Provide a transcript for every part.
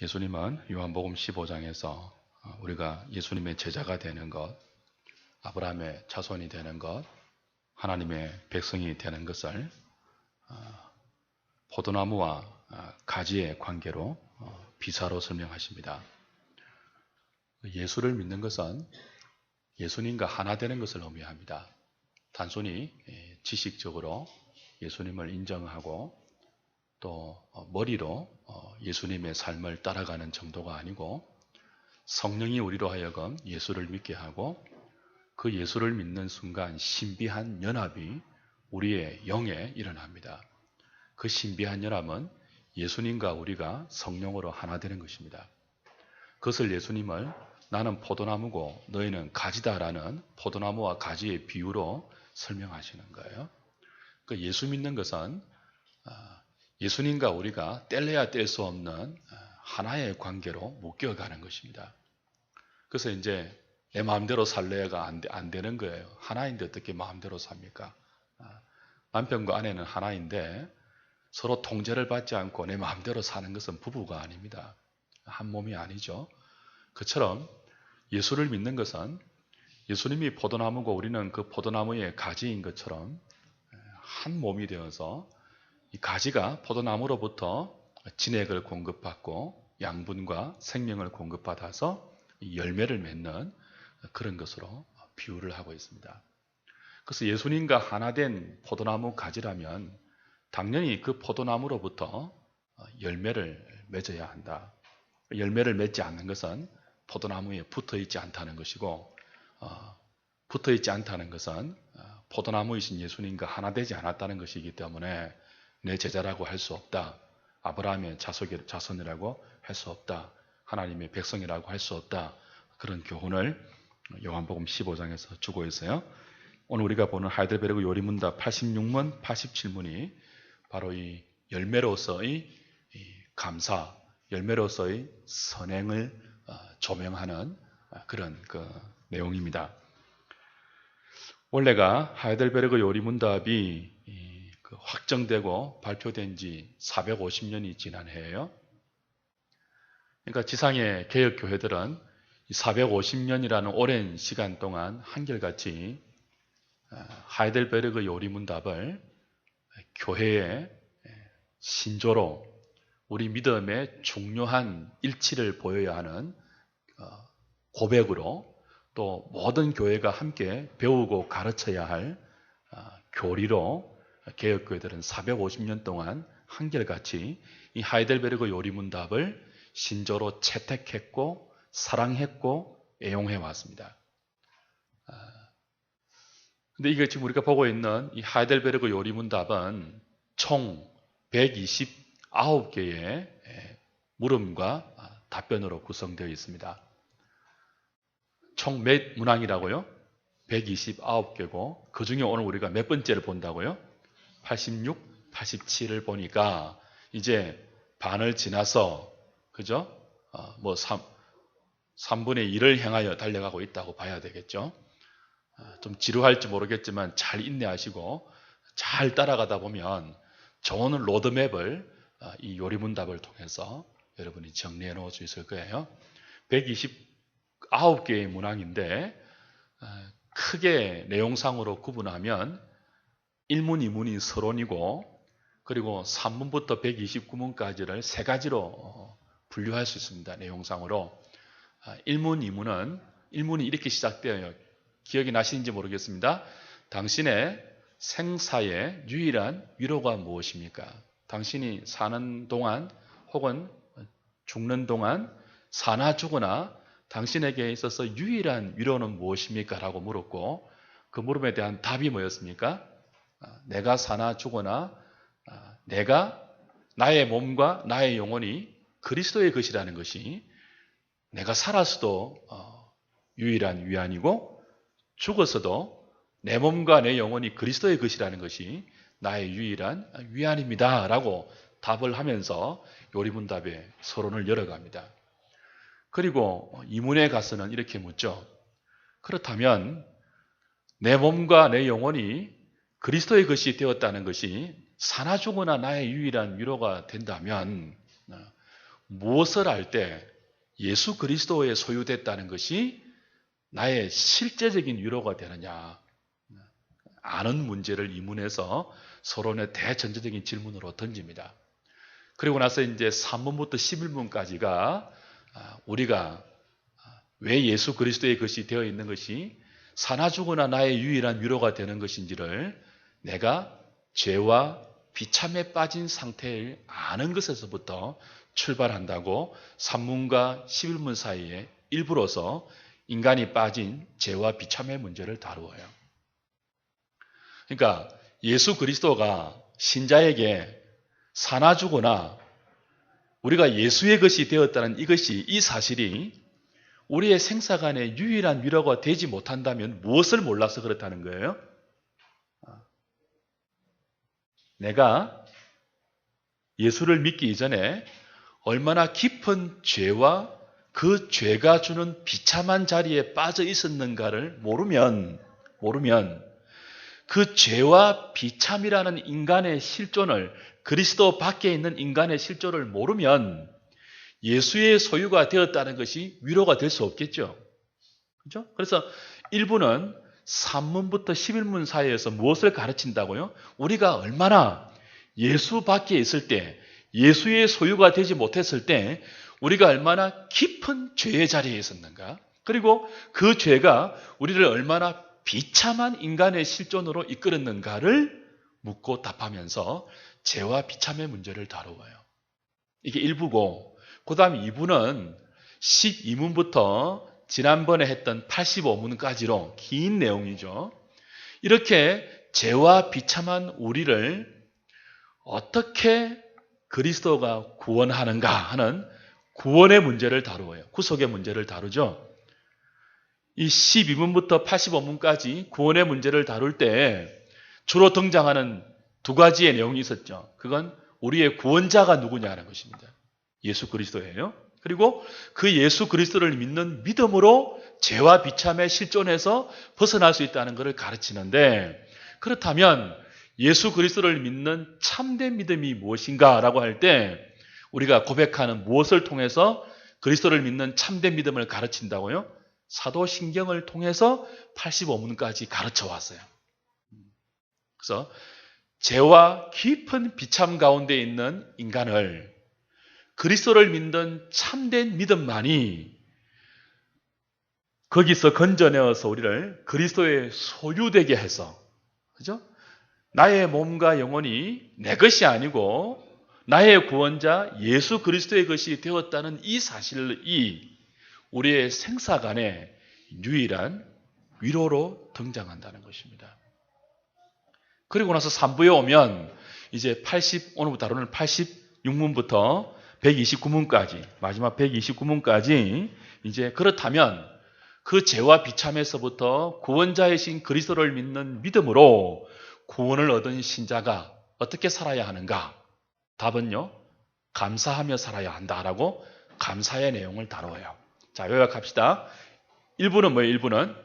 예수님은 요한복음 15장에서 우리가 예수님의 제자가 되는 것, 아브라함의 자손이 되는 것, 하나님의 백성이 되는 것을 포도나무와 가지의 관계로 비사로 설명하십니다. 예수를 믿는 것은 예수님과 하나 되는 것을 의미합니다. 단순히 지식적으로 예수님을 인정하고 또 머리로 예수님의 삶을 따라가는 정도가 아니고 성령이 우리로 하여금 예수를 믿게 하고 그 예수를 믿는 순간 신비한 연합이 우리의 영에 일어납니다. 그 신비한 연합은 예수님과 우리가 성령으로 하나 되는 것입니다. 그것을 예수님을 나는 포도나무고 너희는 가지다라는 포도나무와 가지의 비유로 설명하시는 거예요. 그 예수 믿는 것은 예수님과 우리가 뗄래야 뗄 수 없는 하나의 관계로 묶여가는 것입니다. 그래서 이제 내 마음대로 살래야가 안 되는 거예요. 하나인데 어떻게 마음대로 삽니까? 남편과 아내는 하나인데 서로 통제를 받지 않고 내 마음대로 사는 것은 부부가 아닙니다. 한 몸이 아니죠. 그처럼 예수를 믿는 것은 예수님이 포도나무고 우리는 그 포도나무의 가지인 것처럼 한 몸이 되어서 이 가지가 포도나무로부터 진액을 공급받고 양분과 생명을 공급받아서 열매를 맺는 그런 것으로 비유를 하고 있습니다. 그래서 예수님과 하나 된 포도나무 가지라면 당연히 그 포도나무로부터 열매를 맺어야 한다. 열매를 맺지 않는 것은 포도나무에 붙어 있지 않다는 것이고 붙어 있지 않다는 것은 포도나무이신 예수님과 하나 되지 않았다는 것이기 때문에 내 제자라고 할 수 없다. 아브라함의 자손이라고 할 수 없다. 하나님의 백성이라고 할 수 없다. 그런 교훈을 요한복음 15장에서 주고 있어요. 오늘 우리가 보는 하이델베르그 요리문답 86문, 87문이 바로 이 열매로서의 감사, 열매로서의 선행을 조명하는 그런 내용입니다. 원래가 하이델베르그 요리문답이 확정되고 발표된 지 450년이 지난 해예요. 그러니까 지상의 개혁교회들은 450년이라는 오랜 시간 동안 한결같이 하이델베르그 요리문답을 교회의 신조로 우리 믿음의 중요한 일치를 보여야 하는 고백으로 또 모든 교회가 함께 배우고 가르쳐야 할 교리로 개혁교회들은 450년 동안 한결같이 이 하이델베르그 요리문답을 신조로 채택했고 사랑했고 애용해 왔습니다. 근데 이게 지금 우리가 보고 있는 이 하이델베르그 요리문답은 총 129개의 물음과 답변으로 구성되어 있습니다. 총 몇 문항이라고요? 129개고 그 중에 오늘 우리가 몇 번째를 본다고요? 86, 87을 보니까 이제 반을 지나서 그죠? 3분의 1을 향하여 달려가고 있다고 봐야 되겠죠? 좀 지루할지 모르겠지만 잘 인내하시고 잘 따라가다 보면 좋은 로드맵을 이 요리문답을 통해서 여러분이 정리해 놓을 수 있을 거예요. 129개의 문항인데 크게 내용상으로 구분하면 1문, 2문이 서론이고 그리고 3문부터 129문까지를 세 가지로 분류할 수 있습니다. 내용상으로 1문, 2문은 1문이 이렇게 시작되어요. 기억이 나시는지 모르겠습니다. 당신의 생사의 유일한 위로가 무엇입니까? 당신이 사는 동안 혹은 죽는 동안 사나 죽으나 당신에게 있어서 유일한 위로는 무엇입니까? 라고 물었고 그 물음에 대한 답이 뭐였습니까? 내가 사나 죽으나 내가 나의 몸과 나의 영혼이 그리스도의 것이라는 것이 내가 살았어도 유일한 위안이고 죽었어도 내 몸과 내 영혼이 그리스도의 것이라는 것이 나의 유일한 위안입니다. 라고 답을 하면서 요리문답의 서론을 열어갑니다. 그리고 이문에 가서는 이렇게 묻죠. 그렇다면 내 몸과 내 영혼이 그리스도의 것이 되었다는 것이 사나 죽으나 나의 유일한 위로가 된다면 무엇을 할 때 예수 그리스도에 소유됐다는 것이 나의 실제적인 위로가 되느냐 아는 문제를 이문에서 서론의 대전제적인 질문으로 던집니다. 그리고 나서 이제 3문부터 11문까지가 우리가 왜 예수 그리스도의 것이 되어 있는 것이 사나 죽으나 나의 유일한 위로가 되는 것인지를 내가 죄와 비참에 빠진 상태를 아는 것에서부터 출발한다고 3문과 11문 사이에 일부러서 인간이 빠진 죄와 비참의 문제를 다루어요. 그러니까 예수 그리스도가 신자에게 사나 죽으나 우리가 예수의 것이 되었다는 이 사실이 우리의 생사간의 유일한 위로가 되지 못한다면 무엇을 몰라서 그렇다는 거예요? 내가 예수를 믿기 이전에 얼마나 깊은 죄와 그 죄가 주는 비참한 자리에 빠져 있었는가를 모르면 그 죄와 비참이라는 인간의 실존을 그리스도 밖에 있는 인간의 실존을 모르면 예수의 소유가 되었다는 것이 위로가 될 수 없겠죠. 그렇죠? 그래서 1부는 3문부터 11문 사이에서 무엇을 가르친다고요? 우리가 얼마나 예수 밖에 있을 때, 예수의 소유가 되지 못했을 때 우리가 얼마나 깊은 죄의 자리에 있었는가? 그리고 그 죄가 우리를 얼마나 비참한 인간의 실존으로 이끌었는가를 묻고 답하면서 죄와 비참의 문제를 다루어요. 이게 1부고 그 다음 2부는 12문부터 지난번에 했던 85문까지로 긴 내용이죠. 이렇게 죄와 비참한 우리를 어떻게 그리스도가 구원하는가 하는 구원의 문제를 다루어요. 구속의 문제를 다루죠. 이 12문부터 85문까지 구원의 문제를 다룰 때 주로 등장하는 두 가지의 내용이 있었죠. 그건 우리의 구원자가 누구냐는 것입니다. 예수 그리스도예요. 그리고 그 예수 그리스도를 믿는 믿음으로 죄와 비참의 실존에서 벗어날 수 있다는 것을 가르치는데, 그렇다면 예수 그리스도를 믿는 참된 믿음이 무엇인가라고 할 때 우리가 고백하는 무엇을 통해서 그리스도를 믿는 참된 믿음을 가르친다고요? 사도신경을 통해서 85문까지 가르쳐 왔어요. 그래서 죄와 깊은 비참 가운데 있는 인간을 그리스도를 믿는 참된 믿음만이 거기서 건져내어서 우리를 그리스도의 소유되게 해서, 그죠? 나의 몸과 영혼이 내 것이 아니고 나의 구원자 예수 그리스도의 것이 되었다는 이 사실이 우리의 생사간의 유일한 위로로 등장한다는 것입니다. 그리고 나서 3부에 오면 이제 오늘부터 다루는 86문부터 129문까지, 마지막 129문까지 이제 그렇다면 그 죄와 비참에서부터 구원자이신 그리스도를 믿는 믿음으로 구원을 얻은 신자가 어떻게 살아야 하는가? 답은요, 감사하며 살아야 한다라고 감사의 내용을 다뤄요. 자, 요약합시다. 1부는 뭐예요? 1부는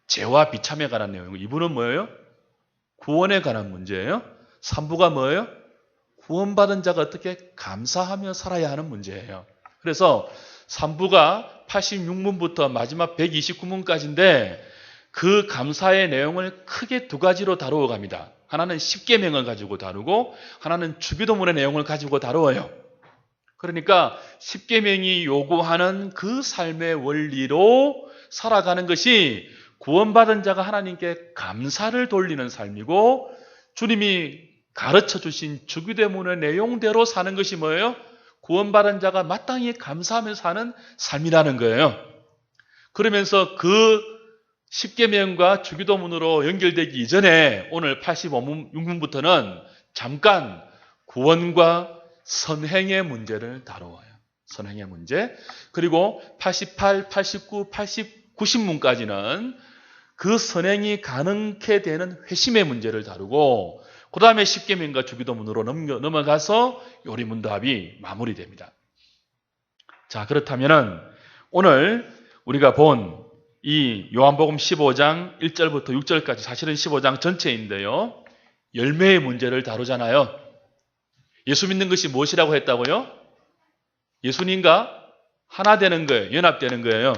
죄와 비참에 관한 내용이고 2부는 뭐예요? 구원에 관한 문제예요. 3부가 뭐예요? 구원받은 자가 어떻게 감사하며 살아야 하는 문제예요. 그래서 3부가 86문부터 마지막 129문까지인데 그 감사의 내용을 크게 두 가지로 다루어 갑니다. 하나는 십계명을 가지고 다루고 하나는 주기도문의 내용을 가지고 다루어요. 그러니까 십계명이 요구하는 그 삶의 원리로 살아가는 것이 구원받은 자가 하나님께 감사를 돌리는 삶이고, 주님이 가르쳐 주신 주기도문의 내용대로 사는 것이 뭐예요? 구원받은 자가 마땅히 감사하며 사는 삶이라는 거예요. 그러면서 그 십계명과 주기도문으로 연결되기 이전에 오늘 85문부터는 잠깐 구원과 선행의 문제를 다루어요. 선행의 문제. 그리고 88, 89, 80, 90문까지는 그 선행이 가능케 되는 회심의 문제를 다루고, 그 다음에 십계명과 주기도문으로 넘어가서 요리문답이 마무리됩니다. 자, 그렇다면은 오늘 우리가 본 이 요한복음 15장 1절부터 6절까지, 사실은 15장 전체인데요, 열매의 문제를 다루잖아요. 예수 믿는 것이 무엇이라고 했다고요? 예수님과 하나 되는 거예요. 연합되는 거예요.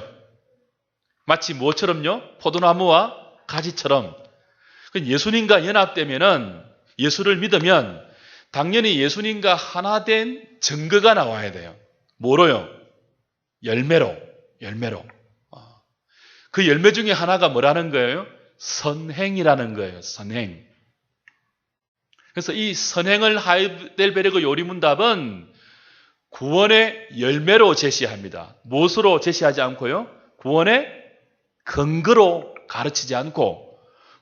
마치 무엇처럼요? 포도나무와 가지처럼. 예수님과 연합되면은, 예수를 믿으면 당연히 예수님과 하나 된 증거가 나와야 돼요. 뭐로요? 열매로. 그 열매 중에 하나가 뭐라는 거예요? 선행이라는 거예요. 선행. 그래서 이 선행을 하이델베르그 요리문답은 구원의 열매로 제시합니다. 무엇으로 제시하지 않고요? 구원의 근거로 가르치지 않고,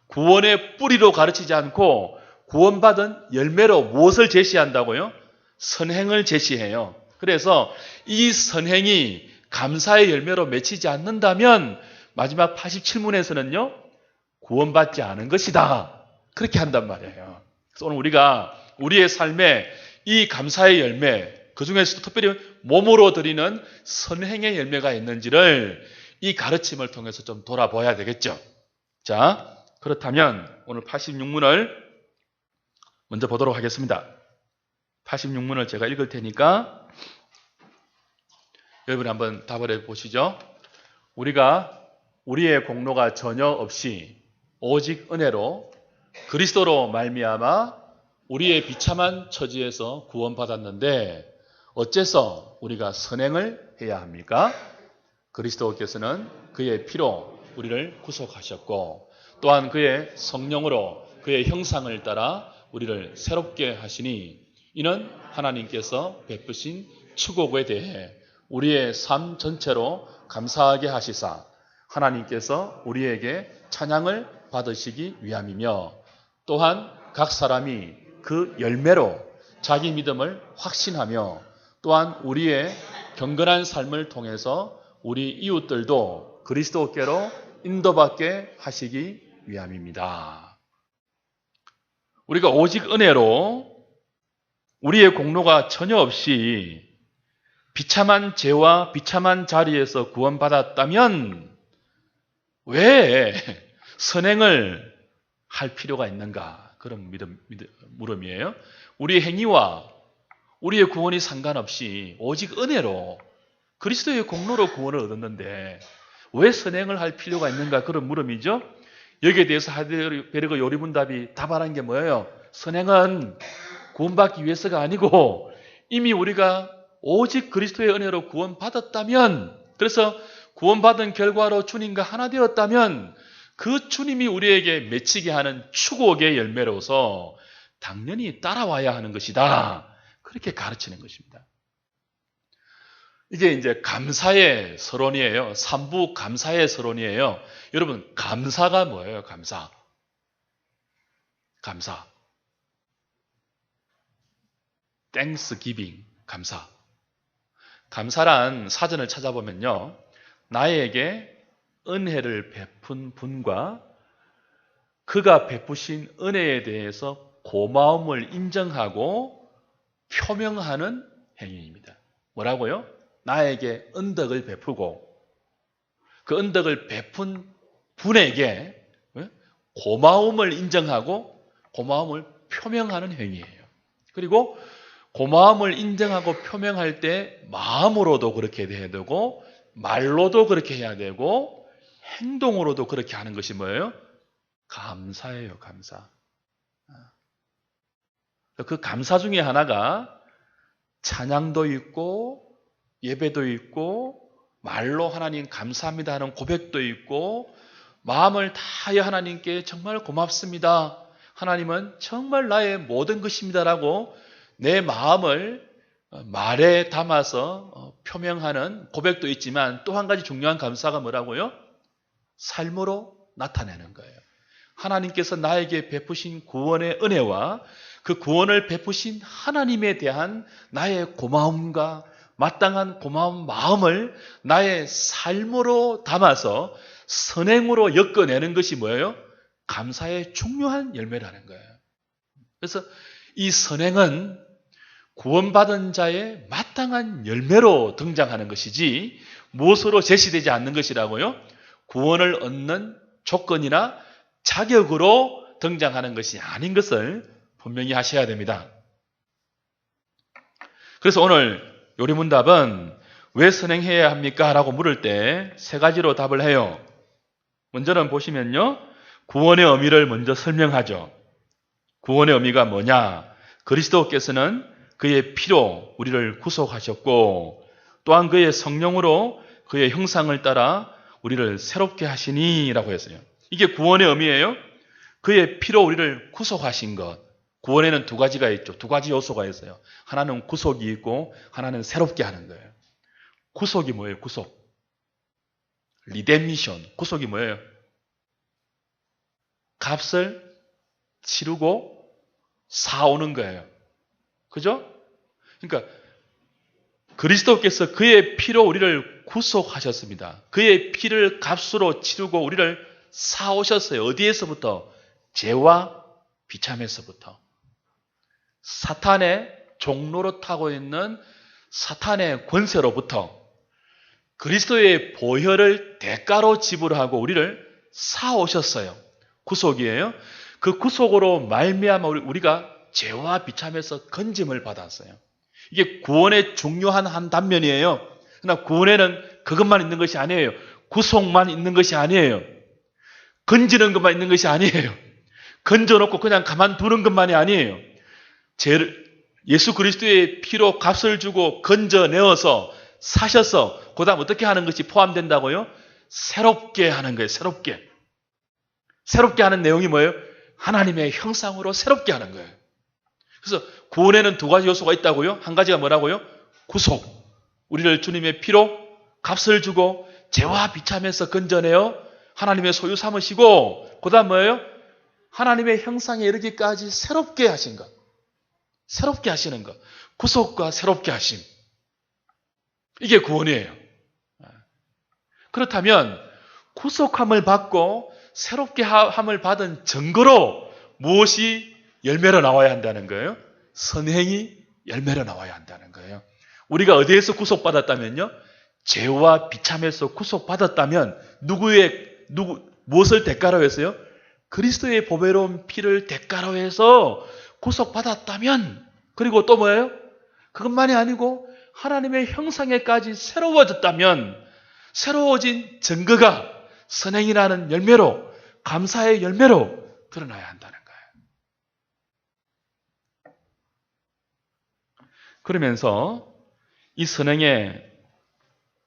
구원의 뿌리로 가르치지 않고, 구원받은 열매로 무엇을 제시한다고요? 선행을 제시해요. 그래서 이 선행이 감사의 열매로 맺히지 않는다면 마지막 87문에서는요, 구원받지 않은 것이다. 그렇게 한단 말이에요. 그래서 오늘 우리가 우리의 삶에 이 감사의 열매, 그 중에서도 특별히 몸으로 드리는 선행의 열매가 있는지를 이 가르침을 통해서 좀 돌아봐야 되겠죠. 자, 그렇다면 오늘 86문을 먼저 보도록 하겠습니다. 86문을 제가 읽을 테니까 여러분이 한번 답을 해보시죠. 우리가 우리의 공로가 전혀 없이 오직 은혜로 그리스도로 말미암아 우리의 비참한 처지에서 구원받았는데 어째서 우리가 선행을 해야 합니까? 그리스도께서는 그의 피로 우리를 구속하셨고 또한 그의 성령으로 그의 형상을 따라 우리를 새롭게 하시니 이는 하나님께서 베푸신 축복에 대해 우리의 삶 전체로 감사하게 하시사 하나님께서 우리에게 찬양을 받으시기 위함이며 또한 각 사람이 그 열매로 자기 믿음을 확신하며 또한 우리의 경건한 삶을 통해서 우리 이웃들도 그리스도께로 인도받게 하시기 위함입니다. 우리가 오직 은혜로 우리의 공로가 전혀 없이 비참한 죄와 비참한 자리에서 구원받았다면 왜 선행을 할 필요가 있는가? 그런 물음이에요. 우리의 행위와 우리의 구원이 상관없이 오직 은혜로 그리스도의 공로로 구원을 얻었는데 왜 선행을 할 필요가 있는가? 그런 물음이죠. 여기에 대해서 하이델베르그 요리문답이 답하는 게 뭐예요? 선행은 구원받기 위해서가 아니고 이미 우리가 오직 그리스도의 은혜로 구원받았다면, 그래서 구원받은 결과로 주님과 하나 되었다면 그 주님이 우리에게 맺히게 하는 축복의 열매로서 당연히 따라와야 하는 것이다. 그렇게 가르치는 것입니다. 이게 이제 감사의 서론이에요. 3부 감사의 서론이에요. 여러분, 감사가 뭐예요? 감사. Thanksgiving, 감사. 감사란 사전을 찾아보면요. 나에게 은혜를 베푼 분과 그가 베푸신 은혜에 대해서 고마움을 인정하고 표명하는 행위입니다. 뭐라고요? 나에게 은덕을 베푸고 그 은덕을 베푼 분에게 고마움을 인정하고 고마움을 표명하는 행위예요. 그리고 고마움을 인정하고 표명할 때 마음으로도 그렇게 해야 되고 말로도 그렇게 해야 되고 행동으로도 그렇게 하는 것이 뭐예요? 감사예요, 감사. 그 감사 중에 하나가 찬양도 있고 예배도 있고 말로 하나님 감사합니다 하는 고백도 있고 마음을 다하여 하나님께 정말 고맙습니다. 하나님은 정말 나의 모든 것입니다라고 내 마음을 말에 담아서 표명하는 고백도 있지만 또 한 가지 중요한 감사가 뭐라고요? 삶으로 나타내는 거예요. 하나님께서 나에게 베푸신 구원의 은혜와 그 구원을 베푸신 하나님에 대한 나의 고마움과 마땅한 고마운 마음을 나의 삶으로 담아서 선행으로 엮어내는 것이 뭐예요? 감사의 중요한 열매라는 거예요. 그래서 이 선행은 구원받은 자의 마땅한 열매로 등장하는 것이지 무엇으로 제시되지 않는 것이라고요? 구원을 얻는 조건이나 자격으로 등장하는 것이 아닌 것을 분명히 하셔야 됩니다. 그래서 오늘 요리문답은 왜 선행해야 합니까? 라고 물을 때 세 가지로 답을 해요. 먼저는 보시면요. 구원의 의미를 먼저 설명하죠. 구원의 의미가 뭐냐? 그리스도께서는 그의 피로 우리를 구속하셨고 또한 그의 성령으로 그의 형상을 따라 우리를 새롭게 하시니 라고 했어요. 이게 구원의 의미예요. 그의 피로 우리를 구속하신 것. 구원에는 두 가지가 있죠. 두 가지 요소가 있어요. 하나는 구속이 있고 하나는 새롭게 하는 거예요. 구속이 뭐예요? 구속. 리뎀미션. 구속이 뭐예요? 값을 치르고 사오는 거예요. 그죠? 그러니까 그리스도께서 그의 피로 우리를 구속하셨습니다. 그의 피를 값으로 치르고 우리를 사오셨어요. 어디에서부터? 죄와 비참에서부터. 사탄의 종로로 타고 있는 사탄의 권세로부터 그리스도의 보혈을 대가로 지불하고 우리를 사오셨어요. 구속이에요. 그 구속으로 말미암아 우리가 죄와 비참에서 건짐을 받았어요. 이게 구원의 중요한 한 단면이에요. 그러나 구원에는 그것만 있는 것이 아니에요. 구속만 있는 것이 아니에요. 건지는 것만 있는 것이 아니에요. 건져놓고 그냥 가만두는 것만이 아니에요. 예수 그리스도의 피로 값을 주고 건져내어서 사셔서 그 다음 어떻게 하는 것이 포함된다고요? 새롭게 하는 거예요. 새롭게. 새롭게 하는 내용이 뭐예요? 하나님의 형상으로 새롭게 하는 거예요. 그래서 구원에는 두 가지 요소가 있다고요. 한 가지가 뭐라고요? 구속. 우리를 주님의 피로 값을 주고 죄와 비참에서 건져내어 하나님의 소유 삼으시고 그 다음 뭐예요? 하나님의 형상에 이르기까지 새롭게 하신 것. 새롭게 하시는 것. 구속과 새롭게 하심. 이게 구원이에요. 그렇다면 구속함을 받고 새롭게 함을 받은 증거로 무엇이 열매로 나와야 한다는 거예요? 선행이 열매로 나와야 한다는 거예요. 우리가 어디에서 구속받았다면요? 죄와 비참에서 구속받았다면 무엇을 대가로 했어요? 그리스도의 보배로운 피를 대가로 해서 구속받았다면 그리고 또 뭐예요? 그것만이 아니고 하나님의 형상에까지 새로워졌다면 새로워진 증거가 선행이라는 열매로 감사의 열매로 드러나야 한다는 거예요. 그러면서 이 선행의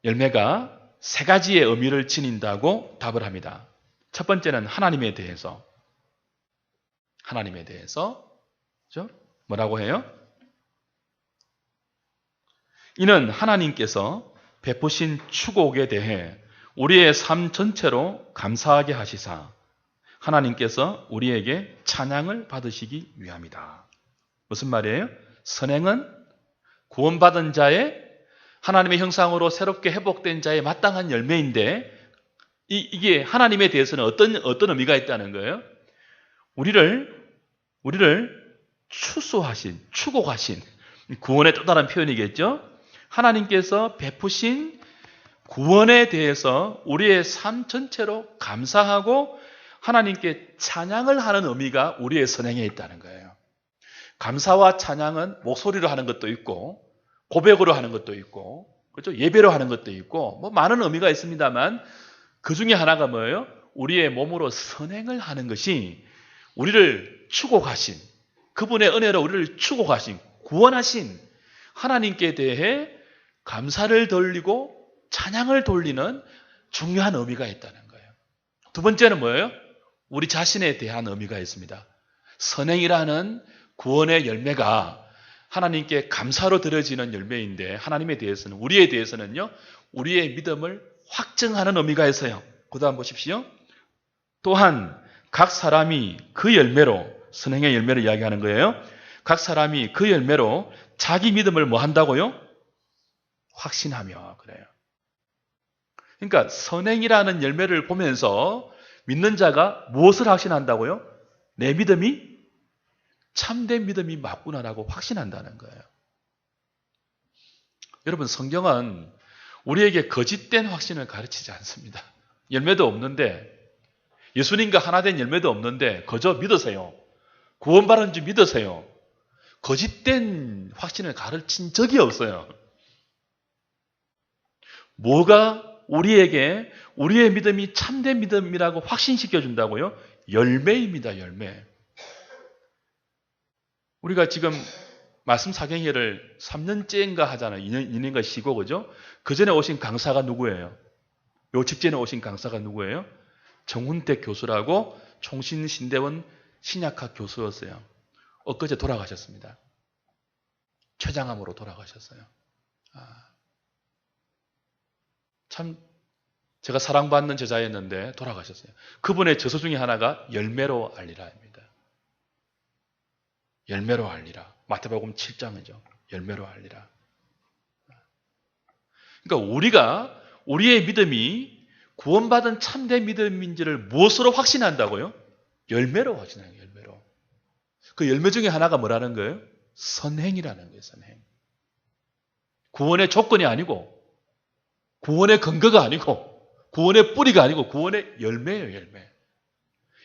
열매가 세 가지의 의미를 지닌다고 답을 합니다. 첫 번째는 하나님에 대해서. 하나님에 대해서. 그렇죠? 뭐라고 해요? 이는 하나님께서 베푸신 축복에 대해 우리의 삶 전체로 감사하게 하시사 하나님께서 우리에게 찬양을 받으시기 위함이다. 무슨 말이에요? 선행은 구원받은 자의 하나님의 형상으로 새롭게 회복된 자의 마땅한 열매인데 이게 하나님에 대해서는 어떤 의미가 있다는 거예요? 우리를 추구하신 구원의 또 다른 표현이겠죠? 하나님께서 베푸신 구원에 대해서 우리의 삶 전체로 감사하고 하나님께 찬양을 하는 의미가 우리의 선행에 있다는 거예요. 감사와 찬양은 목소리로 하는 것도 있고 고백으로 하는 것도 있고 그렇죠? 예배로 하는 것도 있고 뭐 많은 의미가 있습니다만 그 중에 하나가 뭐예요? 우리의 몸으로 선행을 하는 것이 우리를 축복하신 그분의 은혜로 우리를 축복하신 구원하신 하나님께 대해 감사를 돌리고 찬양을 돌리는 중요한 의미가 있다는 거예요. 두 번째는 뭐예요? 우리 자신에 대한 의미가 있습니다. 선행이라는 구원의 열매가 하나님께 감사로 드려지는 열매인데 하나님에 대해서는 우리에 대해서는요. 우리의 믿음을 확증하는 의미가 있어요. 그 다음 보십시오. 또한 각 사람이 그 열매로 선행의 열매를 이야기하는 거예요. 각 사람이 그 열매로 자기 믿음을 뭐 한다고요? 확신하며 그래요. 그러니까 선행이라는 열매를 보면서 믿는 자가 무엇을 확신한다고요? 내 믿음이 참된 믿음이 맞구나라고 확신한다는 거예요. 여러분 성경은 우리에게 거짓된 확신을 가르치지 않습니다. 열매도 없는데 예수님과 하나 된 열매도 없는데 그저 믿으세요. 구원받은 줄 믿으세요. 거짓된 확신을 가르친 적이 없어요. 뭐가 우리에게 우리의 믿음이 참된 믿음이라고 확신시켜 준다고요? 열매입니다. 열매. 우리가 지금 말씀 사경회를 3년째인가 하잖아요. 2년인가 쉬고, 그죠? 그 전에 오신 강사가 누구예요? 요 직전에 오신 강사가 누구예요? 정훈택 교수라고 총신신대원 신약학 교수였어요. 엊그제 돌아가셨습니다. 췌장암으로 돌아가셨어요. 참 제가 사랑받는 제자였는데 돌아가셨어요. 그분의 저서 중에 하나가 열매로 알리라입니다. 열매로 알리라. 마태복음 7장이죠. 열매로 알리라. 그러니까 우리가 우리의 믿음이 구원받은 참된 믿음인지를 무엇으로 확신한다고요? 열매로 확신하는 거예요. 열매로. 그 열매 중에 하나가 뭐라는 거예요? 선행이라는 거예요. 선행. 구원의 조건이 아니고, 구원의 근거가 아니고, 구원의 뿌리가 아니고 구원의 열매예요. 열매.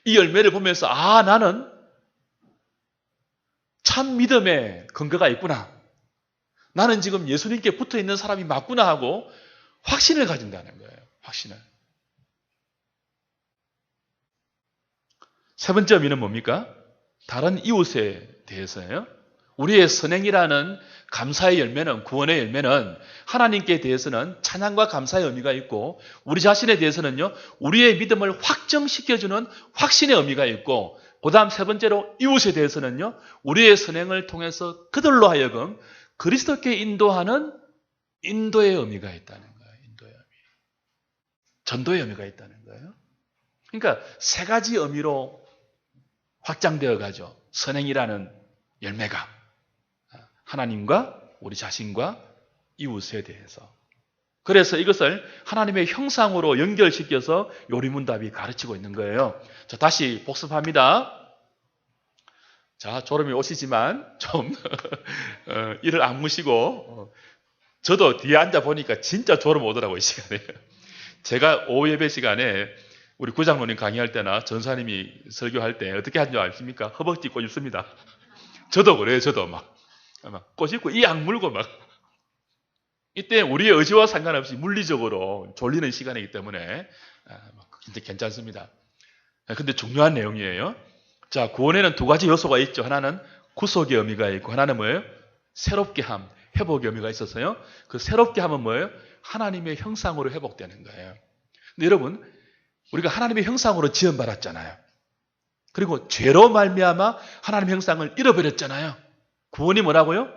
이 열매를 보면서 나는 참 믿음의 근거가 있구나. 나는 지금 예수님께 붙어있는 사람이 맞구나 하고 확신을 가진다는 거예요. 확신을. 세 번째 의미는 뭡니까? 다른 이웃에 대해서예요. 우리의 선행이라는 감사의 열매는, 구원의 열매는 하나님께 대해서는 찬양과 감사의 의미가 있고, 우리 자신에 대해서는요, 우리의 믿음을 확정시켜주는 확신의 의미가 있고, 그 다음 세 번째로 이웃에 대해서는요, 우리의 선행을 통해서 그들로 하여금 그리스도께 인도하는 인도의 의미가 있다는 거예요. 인도의 의미. 전도의 의미가 있다는 거예요. 그러니까 세 가지 의미로 확장되어 가죠. 선행이라는 열매가. 하나님과 우리 자신과 이웃에 대해서. 그래서 이것을 하나님의 형상으로 연결시켜서 요리문답이 가르치고 있는 거예요. 자, 다시 복습합니다. 자, 졸음이 오시지만 좀 이를 악무시고, 저도 뒤에 앉아 보니까 진짜 졸음 오더라고요, 이 시간에. 제가 오후 예배 시간에 우리 구장로님 강의할 때나 전사님이 설교할 때 어떻게 하는 줄 아십니까? 허벅지 꼬집습니다. 저도 그래요. 저도 막 꼬집고 이 악물고 막. 이때 우리의 의지와 상관없이 물리적으로 졸리는 시간이기 때문에 진짜 괜찮습니다. 근데 중요한 내용이에요. 자, 구원에는 두 가지 요소가 있죠. 하나는 구속의 의미가 있고, 하나는 뭐예요? 새롭게 함, 회복의 의미가 있어서요. 그 새롭게 함은 뭐예요? 하나님의 형상으로 회복되는 거예요. 근데 여러분, 우리가 하나님의 형상으로 지원받았잖아요. 그리고 죄로 말미암아 하나님의 형상을 잃어버렸잖아요. 구원이 뭐라고요?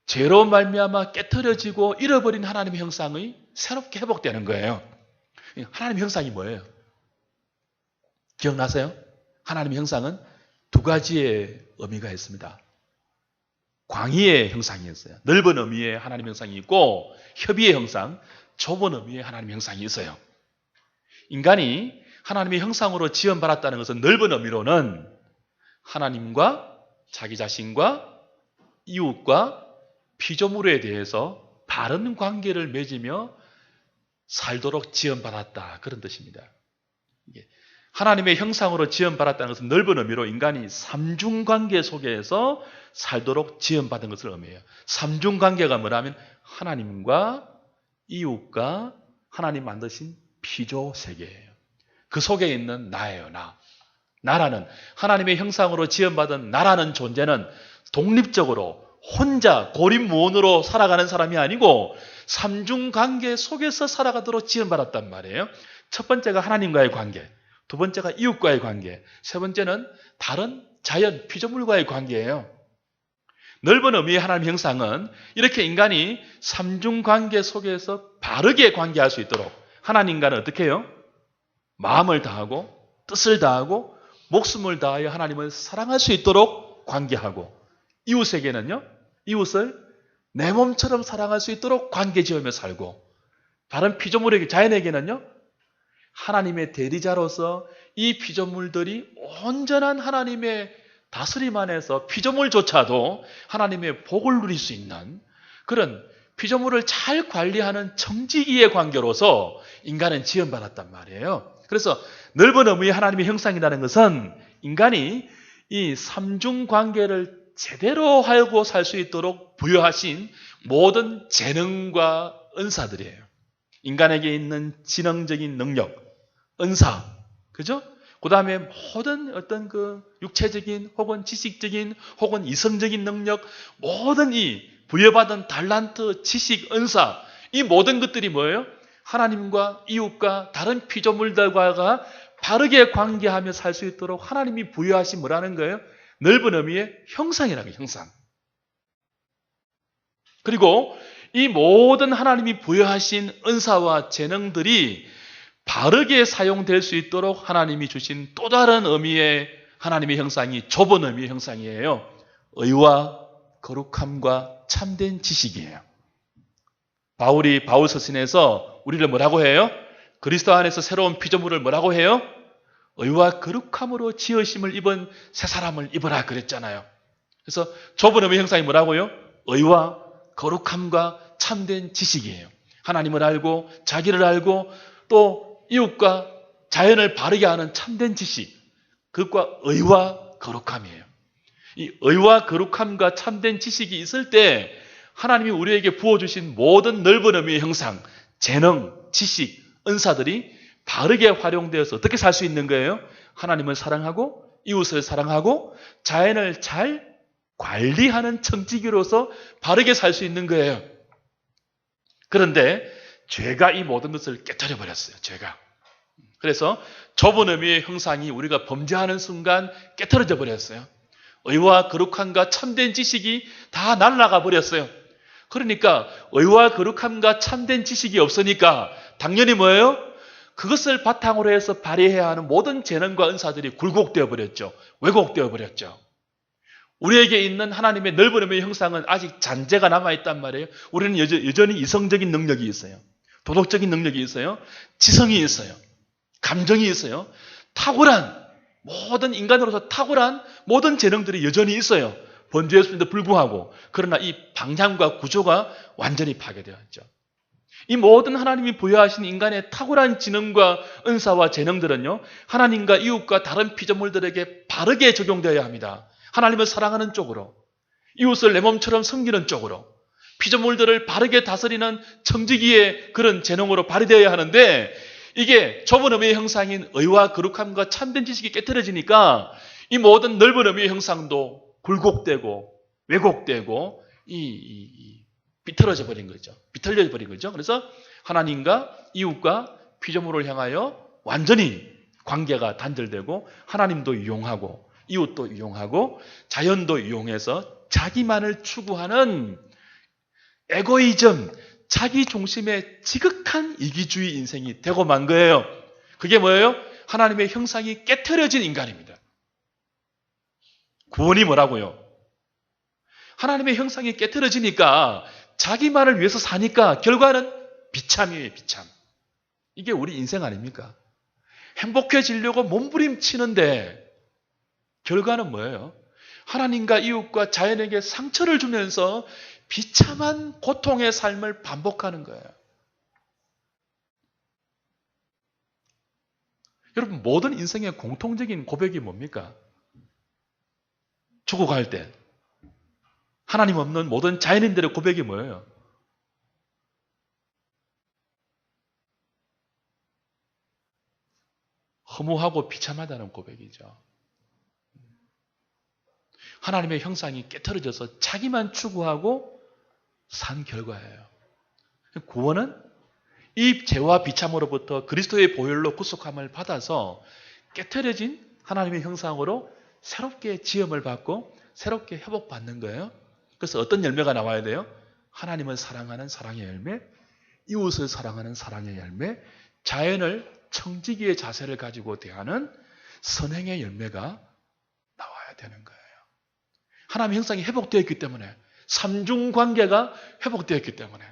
죄로 말미암아 깨트려지고 잃어버린 하나님의 형상이 새롭게 회복되는 거예요. 하나님의 형상이 뭐예요? 기억나세요? 하나님의 형상은 두 가지의 의미가 있습니다. 광의의 형상이었어요. 넓은 의미의 하나님의 형상이 있고, 협의의 형상, 좁은 의미의 하나님의 형상이 있어요. 인간이 하나님의 형상으로 지원받았다는 것은 넓은 의미로는 하나님과 자기 자신과 이웃과 피조물에 대해서 바른 관계를 맺으며 살도록 지원받았다, 그런 뜻입니다. 하나님의 형상으로 지원받았다는 것은 넓은 의미로 인간이 삼중관계 속에서 살도록 지원받은 것을 의미해요. 삼중관계가 뭐라면 하나님과 이웃과 하나님 만드신 피조세계예요. 그 속에 있는 나예요. 나라는, 하나님의 형상으로 지원받은 나라는 존재는 독립적으로 혼자 고립무원으로 살아가는 사람이 아니고 삼중관계 속에서 살아가도록 지원받았단 말이에요. 첫 번째가 하나님과의 관계, 두 번째가 이웃과의 관계, 세 번째는 다른 자연, 피조물과의 관계예요. 넓은 의미의 하나님의 형상은 이렇게 인간이 삼중관계 속에서 바르게 관계할 수 있도록 하나님과는 어떻게 해요? 마음을 다하고 뜻을 다하고 목숨을 다하여 하나님을 사랑할 수 있도록 관계하고, 이웃에게는요, 이웃을 내 몸처럼 사랑할 수 있도록 관계 지으며 살고, 다른 피조물에게, 자연에게는요, 하나님의 대리자로서 이 피조물들이 온전한 하나님의 다스림 안에서 피조물조차도 하나님의 복을 누릴 수 있는 그런 피조물을 잘 관리하는 청지기의 관계로서 인간은 지원받았단 말이에요. 그래서 넓은 의미의 하나님의 형상이라는 것은 인간이 이 삼중관계를 제대로 알고 살 수 있도록 부여하신 모든 재능과 은사들이에요. 인간에게 있는 지능적인 능력, 은사, 그죠? 그 다음에 모든 어떤 그 육체적인 혹은 지식적인 혹은 이성적인 능력, 모든 이 부여받은 달란트, 지식, 은사, 이 모든 것들이 뭐예요? 하나님과 이웃과 다른 피조물들과 바르게 관계하며 살 수 있도록 하나님이 부여하신 뭐라는 거예요? 넓은 의미의 형상이라는 거예요, 형상. 그리고 이 모든 하나님이 부여하신 은사와 재능들이 바르게 사용될 수 있도록 하나님이 주신 또 다른 의미의 하나님의 형상이 좁은 의미의 형상이에요. 의와 거룩함과 참된 지식이에요. 바울 서신에서 우리를 뭐라고 해요? 그리스도 안에서 새로운 피조물을 뭐라고 해요? 의와 거룩함으로 지으심을 입은 새 사람을 입으라 그랬잖아요. 그래서 좁은 의미의 형상이 뭐라고요? 의와 거룩함과 참된 지식이에요. 하나님을 알고 자기를 알고 또 이웃과 자연을 바르게 하는 참된 지식, 그것과 의와 거룩함이에요. 이 의와 거룩함과 참된 지식이 있을 때 하나님이 우리에게 부어주신 모든 넓은 의미의 형상, 재능, 지식, 은사들이 바르게 활용되어서 어떻게 살 수 있는 거예요? 하나님을 사랑하고 이웃을 사랑하고 자연을 잘 관리하는 청지기로서 바르게 살 수 있는 거예요. 그런데 죄가 이 모든 것을 깨뜨려 버렸어요. 죄가. 그래서 좁은 의미의 형상이 우리가 범죄하는 순간 깨뜨려져 버렸어요. 의와 거룩함과 참된 지식이 다 날아가 버렸어요. 그러니까 의와 거룩함과 참된 지식이 없으니까 당연히 뭐예요? 그것을 바탕으로 해서 발휘해야 하는 모든 재능과 은사들이 굴곡되어 버렸죠. 왜곡되어 버렸죠. 우리에게 있는 하나님의 넓은 의미의 형상은 아직 잔재가 남아있단 말이에요. 우리는 여전히 이성적인 능력이 있어요. 도덕적인 능력이 있어요. 지성이 있어요. 감정이 있어요. 탁월한 모든 인간으로서 탁월한 모든 재능들이 여전히 있어요. 번제했음에도 불구하고. 그러나 이 방향과 구조가 완전히 파괴되었죠. 이 모든 하나님이 부여하신 인간의 탁월한 지능과 은사와 재능들은요, 하나님과 이웃과 다른 피조물들에게 바르게 적용되어야 합니다. 하나님을 사랑하는 쪽으로, 이웃을 내 몸처럼 섬기는 쪽으로, 피조물들을 바르게 다스리는 청지기의 그런 재능으로 발휘되어야 하는데, 이게 좁은 의미의 형상인 의와 거룩함과 참된 지식이 깨트려지니까 이 모든 넓은 의미의 형상도 굴곡되고 왜곡되고 비틀어져 버린 거죠. 비틀려 버린 거죠. 그래서 하나님과 이웃과 피조물을 향하여 완전히 관계가 단절되고 하나님도 이용하고 이웃도 이용하고 자연도 이용해서 자기만을 추구하는 에고이즘, 자기 중심의 지극한 이기주의 인생이 되고 만 거예요. 그게 뭐예요? 하나님의 형상이 깨트려진 인간입니다. 구원이 뭐라고요? 하나님의 형상이 깨트려지니까 자기만을 위해서 사니까 결과는 비참이에요, 비참. 이게 우리 인생 아닙니까? 행복해지려고 몸부림치는데 결과는 뭐예요? 하나님과 이웃과 자연에게 상처를 주면서 비참한 고통의 삶을 반복하는 거예요. 여러분, 모든 인생의 공통적인 고백이 뭡니까? 죽어갈 때 하나님 없는 모든 자연인들의 고백이 뭐예요? 허무하고 비참하다는 고백이죠. 하나님의 형상이 깨트려져서 자기만 추구하고 산 결과예요. 구원은 이 죄와 비참으로부터 그리스도의 보혈로 구속함을 받아서 깨트려진 하나님의 형상으로 새롭게 지음을 받고 새롭게 회복받는 거예요. 그래서 어떤 열매가 나와야 돼요? 하나님을 사랑하는 사랑의 열매, 이웃을 사랑하는 사랑의 열매, 자연을 청지기의 자세를 가지고 대하는 선행의 열매가 나와야 되는 거예요. 하나님의 형상이 회복되었기 때문에, 삼중관계가 회복되었기 때문에.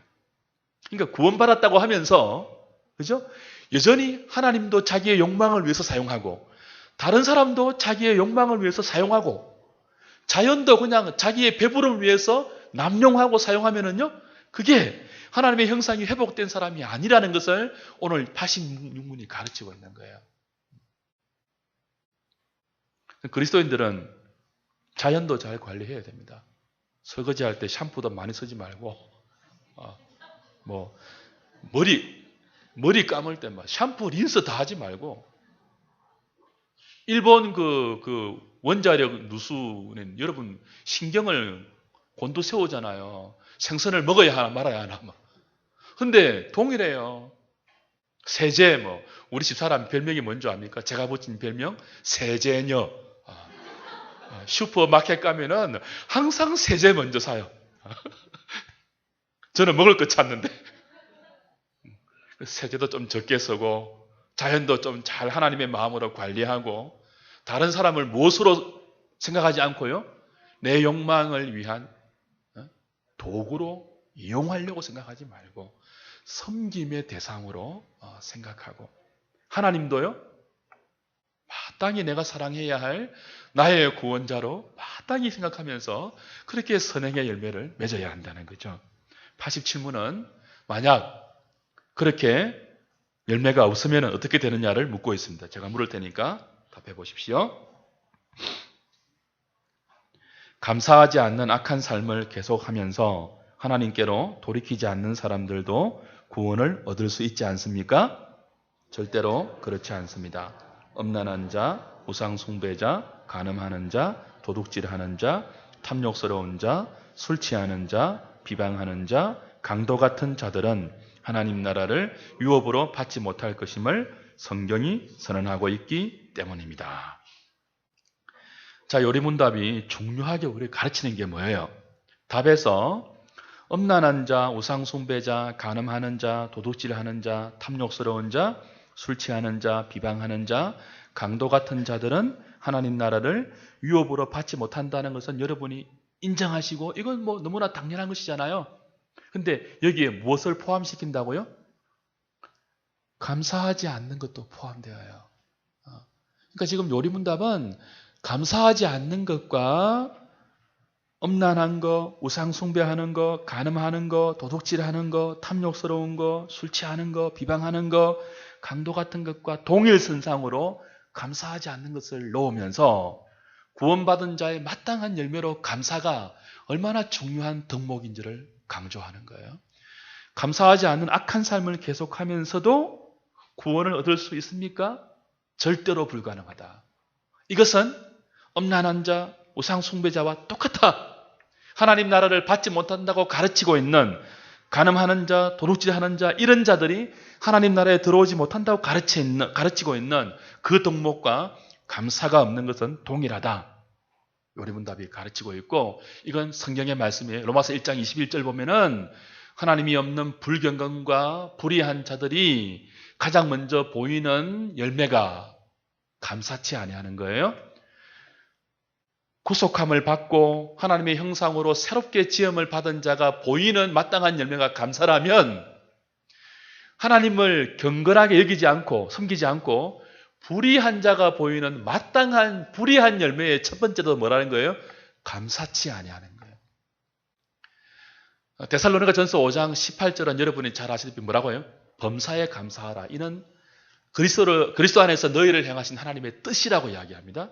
그러니까 구원받았다고 하면서, 그죠? 여전히 하나님도 자기의 욕망을 위해서 사용하고, 다른 사람도 자기의 욕망을 위해서 사용하고, 자연도 그냥 자기의 배부름을 위해서 남용하고 사용하면은요, 그게 하나님의 형상이 회복된 사람이 아니라는 것을 오늘 86문이 가르치고 있는 거예요. 그리스도인들은 자연도 잘 관리해야 됩니다. 설거지할 때 샴푸도 많이 쓰지 말고, 머리 머리 감을 때 막 샴푸, 린스 다 하지 말고 일본 그 원자력 누수는 여러분 신경을 곤두세우잖아요. 생선을 먹어야 하나 말아야 하나 막. 근데 동일해요. 세제 우리 집사람 별명이 뭔지 압니까? 제가 붙인 별명 세제녀. 슈퍼마켓 가면은 항상 세제 먼저 사요. 저는 먹을 거 찾는데 세제도 좀 적게 쓰고 자연도 좀 잘 하나님의 마음으로 관리하고 다른 사람을 무엇으로 생각하지 않고요. 내 욕망을 위한 도구로 이용하려고 생각하지 말고 섬김의 대상으로 생각하고 하나님도요. 마땅히 내가 사랑해야 할 나의 구원자로 마땅히 생각하면서 그렇게 선행의 열매를 맺어야 한다는 거죠. 87문은 만약 그렇게 열매가 없으면 어떻게 되느냐를 묻고 있습니다. 제가 물을 테니까 답해 보십시오. 감사하지 않는 악한 삶을 계속하면서 하나님께로 돌이키지 않는 사람들도 구원을 얻을 수 있지 않습니까? 절대로 그렇지 않습니다. 음란한 자, 우상 숭배자, 간음하는 자, 도둑질하는 자, 탐욕스러운 자, 술 취하는 자, 비방하는 자, 강도 같은 자들은 하나님 나라를 유업으로 받지 못할 것임을 성경이 선언하고 있기 때문입니다. 자, 요리문답이 중요하게 우리 가르치는 게 뭐예요? 답에서 음란한 자, 우상 숭배자, 간음하는 자, 도둑질하는 자, 탐욕스러운 자, 술 취하는 자, 비방하는 자, 강도 같은 자들은 하나님 나라를 유업으로 받지 못한다는 것은 여러분이 인정하시고 이건 너무나 당연한 것이잖아요. 근데 여기에 무엇을 포함시킨다고요? 감사하지 않는 것도 포함되어요. 그러니까 지금 요리문답은 감사하지 않는 것과 음란한 거, 우상 숭배하는 거, 간음하는 거, 도둑질하는 거, 탐욕스러운 거, 술 취하는 거, 비방하는 거, 강도 같은 것과 동일선상으로 감사하지 않는 것을 놓으면서 구원받은 자의 마땅한 열매로 감사가 얼마나 중요한 덕목인지를 강조하는 거예요. 감사하지 않는 악한 삶을 계속하면서도 구원을 얻을 수 있습니까? 절대로 불가능하다. 이것은 음란한 자, 우상 숭배자와 똑같아. 하나님 나라를 받지 못한다고 가르치고 있는 간음하는 자, 도둑질하는 자 이런 자들이 하나님 나라에 들어오지 못한다고 가르치고 있는 그 덕목과 감사가 없는 것은 동일하다. 요리문답이 가르치고 있고 이건 성경의 말씀이에요. 로마서 1장 21절 보면은 하나님이 없는 불경건과 불의한 자들이 가장 먼저 보이는 열매가 감사치 아니하는 거예요. 구속함을 받고 하나님의 형상으로 새롭게 지음을 받은 자가 보이는 마땅한 열매가 감사라면 하나님을 경건하게 여기지 않고 섬기지 않고 불의한 자가 보이는 마땅한 불의한 열매의 첫 번째도 뭐라는 거예요? 감사치 아니하는 거예요. 데살로니가전서 5장 18절은 여러분이 잘 아시다시피 뭐라고 해요? 범사에 감사하라. 이는 그리스도 안에서 너희를 향하신 하나님의 뜻이라고 이야기합니다.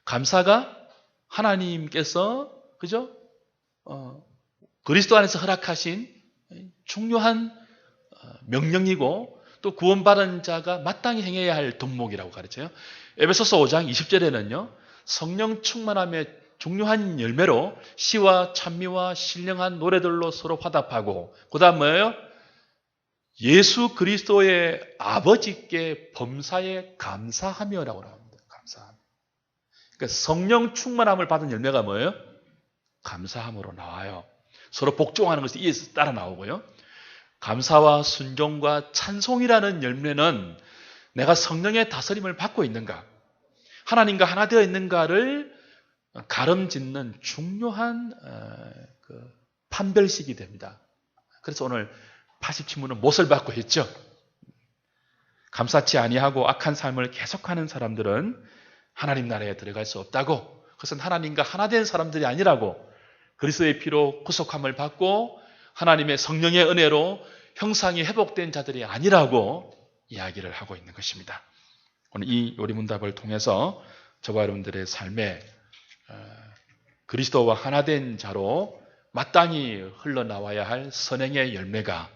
감사가 하나님께서 그죠? 그리스도 안에서 허락하신 중요한 명령이고 또 구원받은 자가 마땅히 행해야 할 덕목이라고 가르쳐요. 에베소서 5장 20절에는요. 성령 충만함의 중요한 열매로 시와 찬미와 신령한 노래들로 서로 화답하고 그 다음 뭐예요? 예수 그리스도의 아버지께 범사에 감사하며라고 합니다. 감사함. 그러니까 성령 충만함을 받은 열매가 뭐예요? 감사함으로 나와요. 서로 복종하는 것이 이에서 따라 나오고요. 감사와 순종과 찬송이라는 열매는 내가 성령의 다스림을 받고 있는가, 하나님과 하나 되어 있는가를 가름짓는 중요한 판별식이 됩니다. 그래서 오늘 87문은 못을 받고 있죠. 감사치 아니하고 악한 삶을 계속하는 사람들은 하나님 나라에 들어갈 수 없다고, 그것은 하나님과 하나 된 사람들이 아니라고, 그리스도의 피로 구속함을 받고 하나님의 성령의 은혜로 형상이 회복된 자들이 아니라고 이야기를 하고 있는 것입니다. 오늘 이 요리문답을 통해서 저와 여러분들의 삶에 그리스도와 하나 된 자로 마땅히 흘러나와야 할 선행의 열매가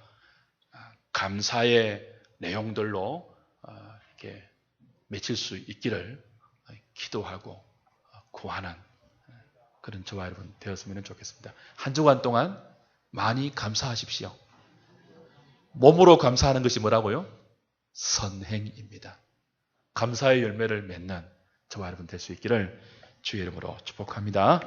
감사의 내용들로 이렇게 맺힐 수 있기를 기도하고 구하는 그런 저와 여러분 되었으면 좋겠습니다. 한 주간 동안 많이 감사하십시오. 몸으로 감사하는 것이 뭐라고요? 선행입니다. 감사의 열매를 맺는 저와 여러분 될 수 있기를 주의 이름으로 축복합니다.